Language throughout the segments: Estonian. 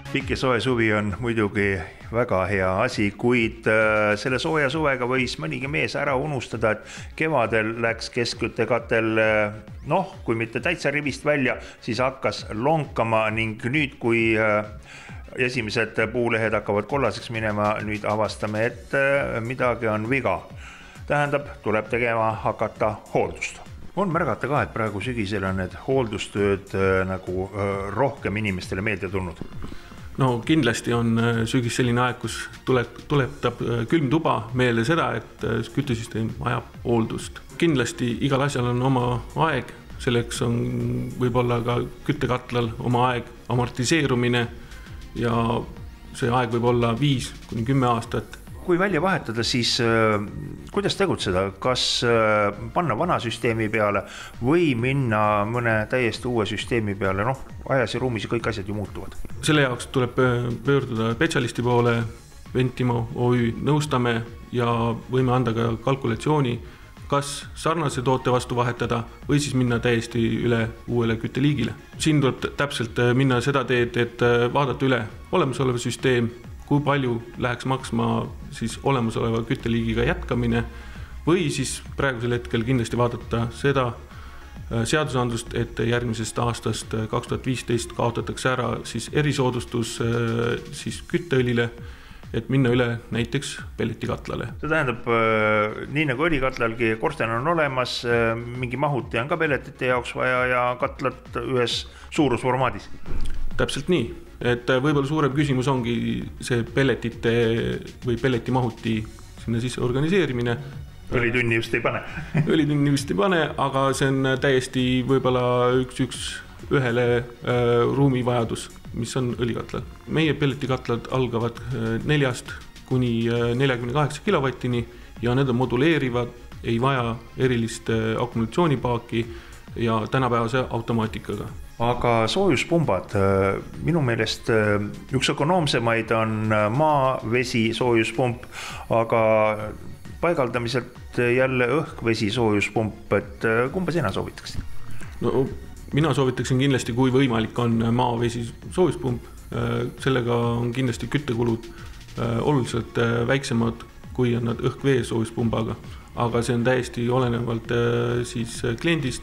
Pikk ja soe suvi on muidugi väga hea asi, kuid selle sooja suvega võis mõnigi mees ära unustada, et kevadel läks keskküttekatel, kui mitte täitsa rivist välja, siis hakkas lonkama ning nüüd, kui esimesed puulehed hakkavad kollaseks minema, nüüd avastame, et midagi on viga. Tähendab, tuleb tegema hakata hooldust. On märgata ka, et praegu sügisel on need hooldustööd nagu rohkem inimestele meelde tulnud. No kindlasti on sügis selline aeg, kus tuletab külm tuba meelde seda, et küttesüsteem vajab hooldust. Kindlasti igal asjal on oma aeg, selleks on võib-olla ka küttekatlal oma aeg amortiseerumine ja see aeg võib olla 5–10 aastat. Kui välja vahetada, siis kuidas tegutseda? Kas panna vana süsteemi peale või minna mõne täiesti uue süsteemi peale? Ajas ja ruumis ja kõik asjad ju muutuvad. Selle jaoks tuleb pöörduda spetsialisti poole, Ventimo OÜ nõustame ja võime anda ka kalkulatsiooni, kas sarnase toote vastu vahetada või siis minna täiesti üle uuele kütteliigile. Siin tuleb täpselt minna seda teed, et vaadata üle olemasoleva süsteem, kui palju läheks maksma siis olemasoleva kütteliigiga jätkamine või siis praegusel hetkel kindlasti vaadata seda seadusandlust, et järgmisest aastast 2015 kaotatakse ära siis erisoodustus siis kütteõlile, et minna üle näiteks pelletikatlale. See tähendab, nii nagu õlikatlalgi korsten on olemas, mingi mahuti on ka pelletite jaoks vaja ja katlad ühes suurusformaadis. Täpselt nii, et võib-olla suurem küsimus ongi see pelletite või pelletimahuti sinna sisse organiseerimine. Õlitunni just ei pane. Õlitunni just ei pane, aga see on täiesti võib-olla ühele ruumivajadus, mis on õlikatlal. Meie pelletikatlad algavad 4–48 kilovattini ja need on moduleerivad, ei vaja erilist akumulatsioonipaaki ja tänapäevase automaatikaga. Aga soojuspumbad, minu meelest üks ökonoomsemaid on maa-vesi soojuspump, aga paigaldamiselt jälle õhk-vesi soojuspump, et kumba sina soovitaksid? No, mina soovitaksin kindlasti, kui võimalik on maa-vesi soojuspump. Sellega on kindlasti küttekulud oluliselt väiksemad, kui on nad õhk-vee soojuspumbaga, aga see on täiesti olenevalt siis kliendist,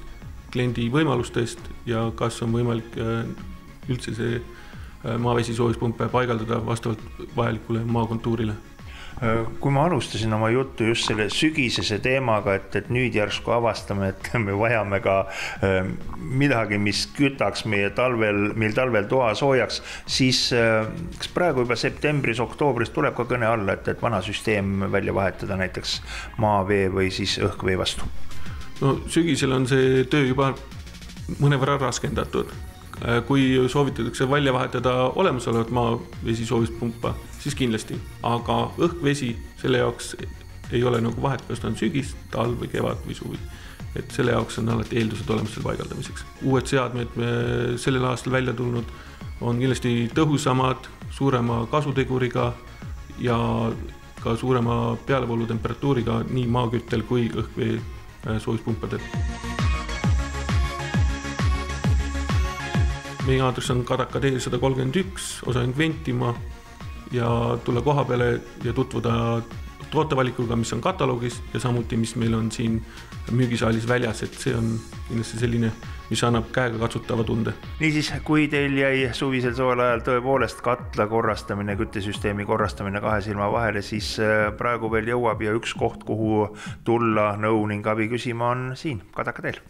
kliendi võimalustest ja kas on võimalik üldse see maa-vesi soojuspumpe paigaldada vastavalt vajalikule maakontuurile. Kui ma alustasin oma juttu just selle sügisese teemaga, et nüüd järsku avastame, et me vajame ka midagi, mis kütaks meil talvel toa soojaks, siis kas praegu juba septembris, oktoobris tuleb ka kõne alla, et vana süsteem välja vahetada näiteks maa-vee või siis õhk-vee vastu? No, sügisel on see töö juba mõnevõrra raskendatud. Kui soovitatakse välja vahetada olemasolevat maa-vesi soojuspumpa, siis kindlasti. Aga õhk-vesi selle jaoks ei ole nagu vahet, kas ta on sügis, talv või kevad või suvi. Et selle jaoks on alati eeldused olemas selle paigaldamiseks. Uued seadmed sellel aastal välja tulnud on kindlasti tõhusamad, suurema kasuteguriga ja ka suurema pealevoolu temperatuuriga nii maaküttel kui õhk-vee soojuspumpade. Meie aadress on Kadaka tee 131, osaühing Ventimo ja tulla koha peale ja tutvuda tootevalikuga, mis on kataloogis ja samuti, mis meil on siin müügisaalis väljas, et see on kindlasti selline, mis annab käega katsutava tunde. Niisiis, kui teil jäi suvisel soovel ajal tõepoolest katla korrastamine, küttesüsteemi korrastamine 2 silma vahele, siis praegu veel jõuab ja üks koht, kuhu tulla nõu ning abi küsima on siin Kadaka teel.